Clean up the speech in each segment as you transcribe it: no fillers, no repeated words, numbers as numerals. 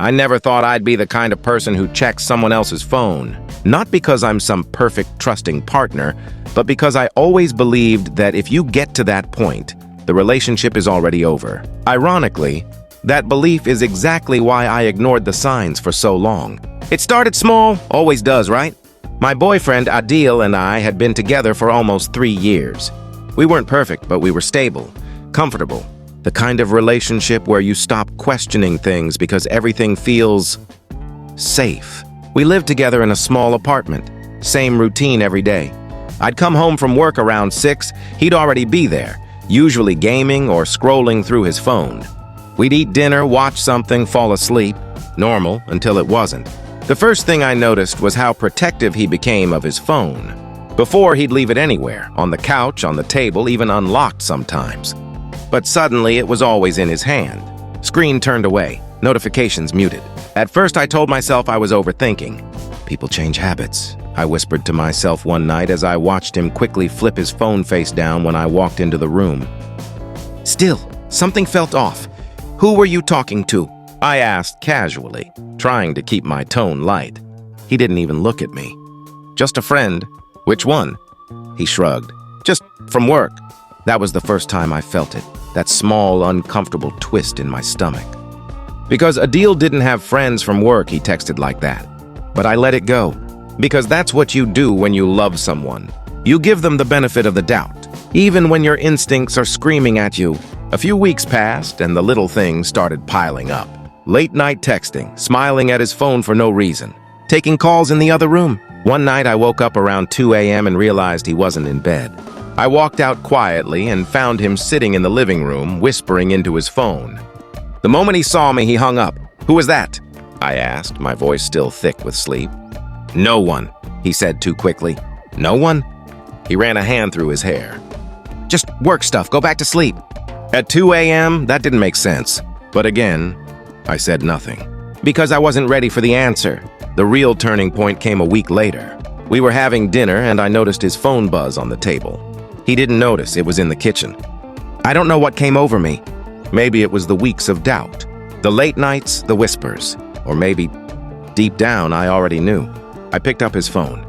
I never thought I'd be the kind of person who checks someone else's phone. Not because I'm some perfect, trusting partner, but because I always believed that if you get to that point, the relationship is already over. Ironically, that belief is exactly why I ignored the signs for so long. It started small, always does, right? My boyfriend Adil and I had been together for almost 3 years. We weren't perfect, but we were stable, comfortable. The kind of relationship where you stop questioning things because everything feels safe. We lived together in a small apartment, same routine every day. I'd come home from work around 6, he'd already be there, usually gaming or scrolling through his phone. We'd eat dinner, watch something, fall asleep. Normal until it wasn't. The first thing I noticed was how protective he became of his phone. Before, he'd leave it anywhere, on the couch, on the table, even unlocked sometimes. But suddenly, it was always in his hand. Screen turned away, notifications muted. At first, I told myself I was overthinking. People change habits, I whispered to myself one night as I watched him quickly flip his phone face down when I walked into the room. Still, something felt off. "Who were you talking to?" I asked casually, trying to keep my tone light. He didn't even look at me. "Just a friend." "Which one?" He shrugged. "Just from work." That was the first time I felt it, that small, uncomfortable twist in my stomach. Because Adil didn't have friends from work, he texted like that. But I let it go. Because that's what you do when you love someone. You give them the benefit of the doubt, even when your instincts are screaming at you. A few weeks passed, and the little things started piling up. Late-night texting, smiling at his phone for no reason, taking calls in the other room. One night, I woke up around 2 a.m. and realized he wasn't in bed. I walked out quietly and found him sitting in the living room, whispering into his phone. The moment he saw me, he hung up. "Who was that?" I asked, my voice still thick with sleep. "No one," he said too quickly. "No one?" He ran a hand through his hair. "Just work stuff, go back to sleep." At 2 a.m., that didn't make sense. But again, I said nothing. Because I wasn't ready for the answer. The real turning point came a week later. We were having dinner and I noticed his phone buzz on the table. He didn't notice it was in the kitchen. I don't know what came over me. Maybe it was the weeks of doubt. The late nights, the whispers. Or maybe, deep down, I already knew. I picked up his phone.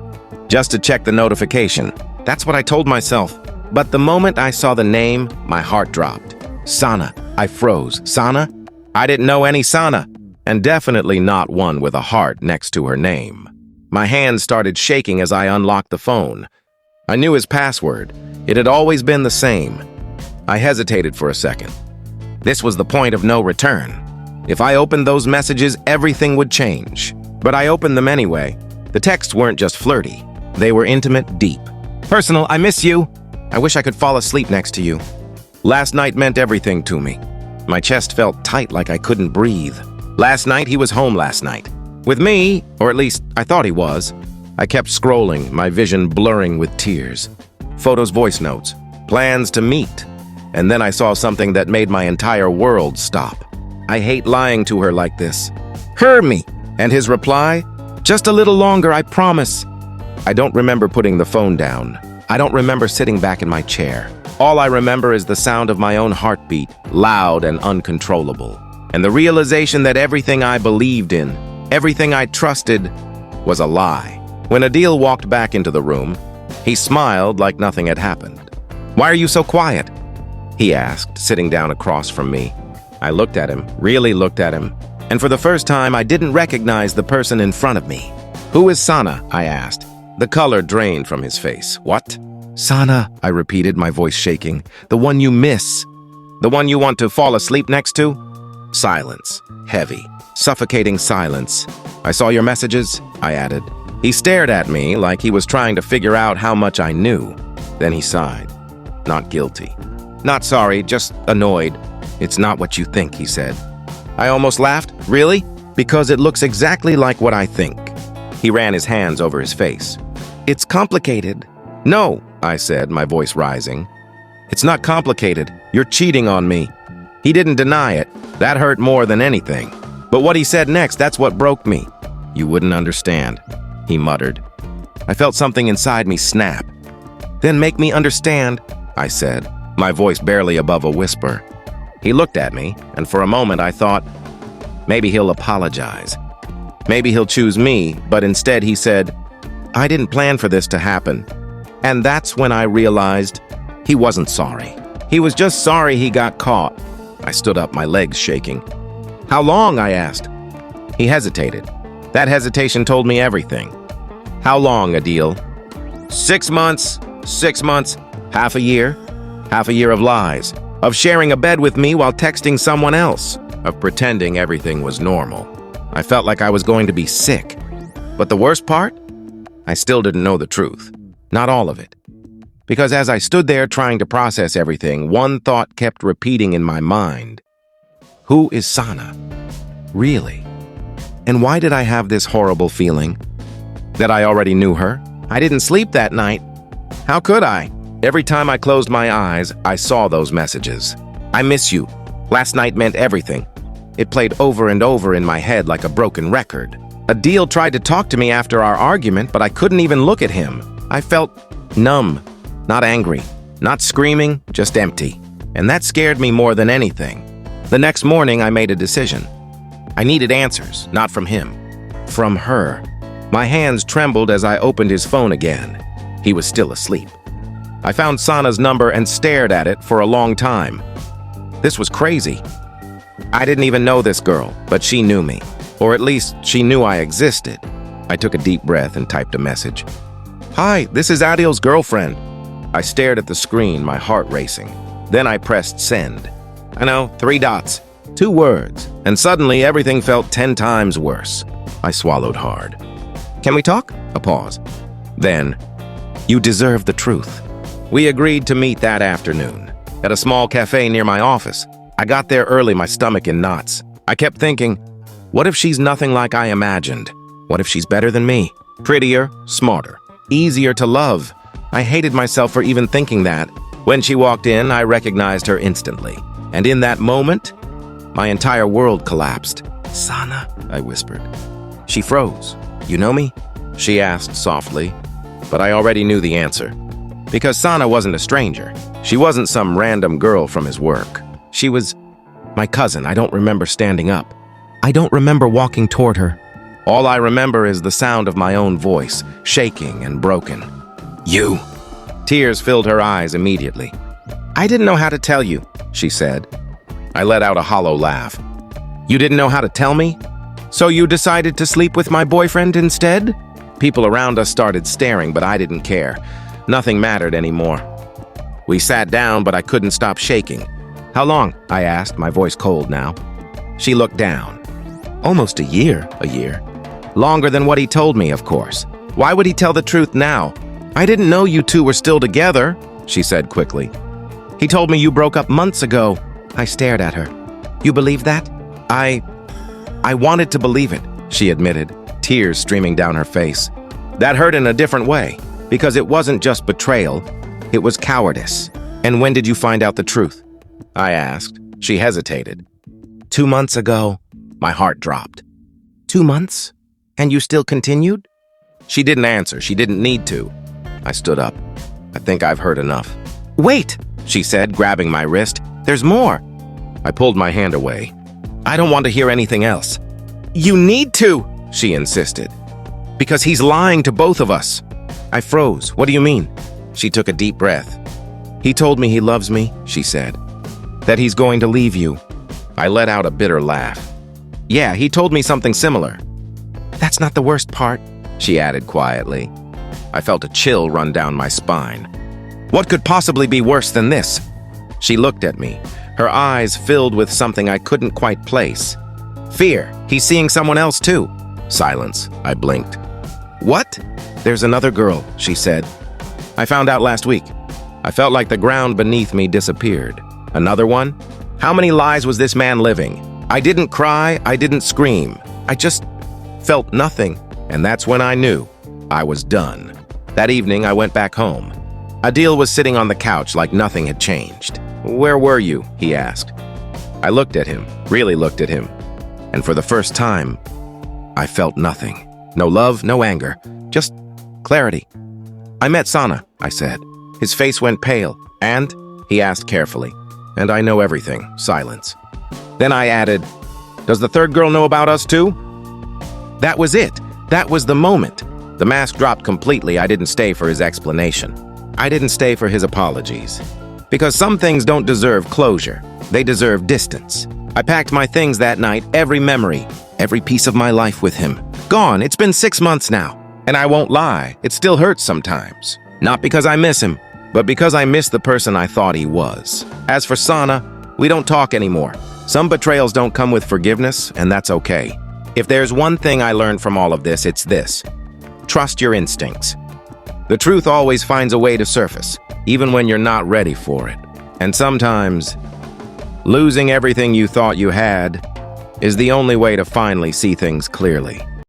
Just to check the notification. That's what I told myself. But the moment I saw the name, my heart dropped. Sana. I froze. Sana? I didn't know any Sana. And definitely not one with a heart next to her name. My hands started shaking as I unlocked the phone. I knew his password. It had always been the same. I hesitated for a second. This was the point of no return. If I opened those messages, everything would change. But I opened them anyway. The texts weren't just flirty. They were intimate, deep. Personal, "I miss you. I wish I could fall asleep next to you." Last night meant everything to me. My chest felt tight like I couldn't breathe. Last night, he was home last night. With me, or at least I thought he was. I kept scrolling, my vision blurring with tears. Photos, voice notes, plans to meet. And then I saw something that made my entire world stop. I hate lying to her like this. "Hear me." And his reply, "Just a little longer, I promise." I don't remember putting the phone down. I don't remember sitting back in my chair. All I remember is the sound of my own heartbeat, loud and uncontrollable. And the realization that everything I believed in, everything I trusted, was a lie. When Adil walked back into the room, he smiled like nothing had happened. "Why are you so quiet?" he asked, sitting down across from me. I looked at him, really looked at him, and for the first time, I didn't recognize the person in front of me. "Who is Sana?" I asked. The color drained from his face. "What?" "Sana," I repeated, my voice shaking. "The one you miss. The one you want to fall asleep next to?" Silence. Heavy. Suffocating silence. "I saw your messages," I added. He stared at me like he was trying to figure out how much I knew. Then he sighed. Not guilty. "Not sorry, just annoyed." "It's not what you think," he said. I almost laughed. "Really?" "Because it looks exactly like what I think." He ran his hands over his face. "It's complicated." "No," I said, my voice rising. "It's not complicated. You're cheating on me." He didn't deny it. That hurt more than anything. But what he said next, that's what broke me. "You wouldn't understand," he muttered. I felt something inside me snap. "Then make me understand," I said, my voice barely above a whisper. He looked at me, and for a moment I thought, Maybe he'll apologize. Maybe he'll choose me, but instead he said, "I didn't plan for this to happen." And that's when I realized he wasn't sorry. He was just sorry he got caught. I stood up, my legs shaking. "How long?" I asked. He hesitated. That hesitation told me everything. "How long, Adil?" 6 months, 6 months, half a year of lies, of sharing a bed with me while texting someone else, of pretending everything was normal. I felt like I was going to be sick. But the worst part? I still didn't know the truth. Not all of it. Because as I stood there trying to process everything, one thought kept repeating in my mind. Who is Sana? Really? And why did I have this horrible feeling? That I already knew her? I didn't sleep that night. How could I? Every time I closed my eyes, I saw those messages. "I miss you. Last night meant everything." It played over and over in my head like a broken record. Adil tried to talk to me after our argument, but I couldn't even look at him. I felt numb, not angry, not screaming, just empty. And that scared me more than anything. The next morning, I made a decision. I needed answers, not from him, from her. My hands trembled as I opened his phone again. He was still asleep. I found Sana's number and stared at it for a long time. This was crazy. I didn't even know this girl, but she knew me. Or at least, she knew I existed. I took a deep breath and typed a message. "Hi, this is Adil's girlfriend." I stared at the screen, my heart racing. Then I pressed send. I know, 3 dots, 2 words, and suddenly everything felt 10 times worse. I swallowed hard. "Can we talk?" A pause. Then, "You deserve the truth." We agreed to meet that afternoon, at a small cafe near my office. I got there early, my stomach in knots. I kept thinking, what if she's nothing like I imagined? What if she's better than me? Prettier, smarter, easier to love? I hated myself for even thinking that. When she walked in, I recognized her instantly. And in that moment, my entire world collapsed. "Sana," I whispered. She froze. "You know me?" she asked softly. But I already knew the answer. Because Sana wasn't a stranger. She wasn't some random girl from his work. She was my cousin. I don't remember standing up. I don't remember walking toward her. All I remember is the sound of my own voice, shaking and broken. "You." Tears filled her eyes immediately. "I didn't know how to tell you," she said. I let out a hollow laugh. "You didn't know how to tell me? So you decided to sleep with my boyfriend instead?" People around us started staring, but I didn't care. Nothing mattered anymore. We sat down, but I couldn't stop shaking. "How long?" I asked, my voice cold now. She looked down. "Almost a year. Longer than what he told me, of course. Why would he tell the truth now?" "I didn't know you two were still together," she said quickly. "He told me you broke up months ago." I stared at her. "You believe that?" I wanted to believe it," she admitted, tears streaming down her face. That hurt in a different way, because it wasn't just betrayal, it was cowardice. "And when did you find out the truth?" I asked. She hesitated. 2 months ago." My heart dropped. 2 months? And you still continued?" She didn't answer. She didn't need to. I stood up. "I think I've heard enough." "Wait," she said, grabbing my wrist. "There's more." I pulled my hand away. "I don't want to hear anything else." "You need to," she insisted. "Because he's lying to both of us." I froze. "What do you mean?" She took a deep breath. "He told me he loves me," she said. "That he's going to leave you." I let out a bitter laugh. "Yeah, he told me something similar." "That's not the worst part," she added quietly. I felt a chill run down my spine. What could possibly be worse than this? She looked at me, her eyes filled with something I couldn't quite place. "Fear. He's seeing someone else too." Silence. I blinked. "What?" "There's another girl," she said. "I found out last week." I felt like the ground beneath me disappeared. Another one? How many lies was this man living? I didn't cry, I didn't scream. I just felt nothing, and that's when I knew I was done. That evening, I went back home. Adil was sitting on the couch like nothing had changed. "Where were you?" he asked. I looked at him, really looked at him, and for the first time, I felt nothing. No love, no anger, just clarity. "I met Sana," I said. His face went pale, and, he asked carefully, "And I know everything." Silence. Then I added, Does the third girl know about us too? That was it. That was the moment. The mask dropped completely. I didn't stay for his explanation. I didn't stay for his apologies. Because some things don't deserve closure. They deserve distance. I packed my things that night, every memory, every piece of my life with him. Gone. It's been 6 months now. And I won't lie, it still hurts sometimes. Not because I miss him, but because I miss the person I thought he was. As for Sana, we don't talk anymore. Some betrayals don't come with forgiveness, and that's okay. If there's one thing I learned from all of this, it's this. Trust your instincts. The truth always finds a way to surface, even when you're not ready for it. And sometimes, losing everything you thought you had is the only way to finally see things clearly.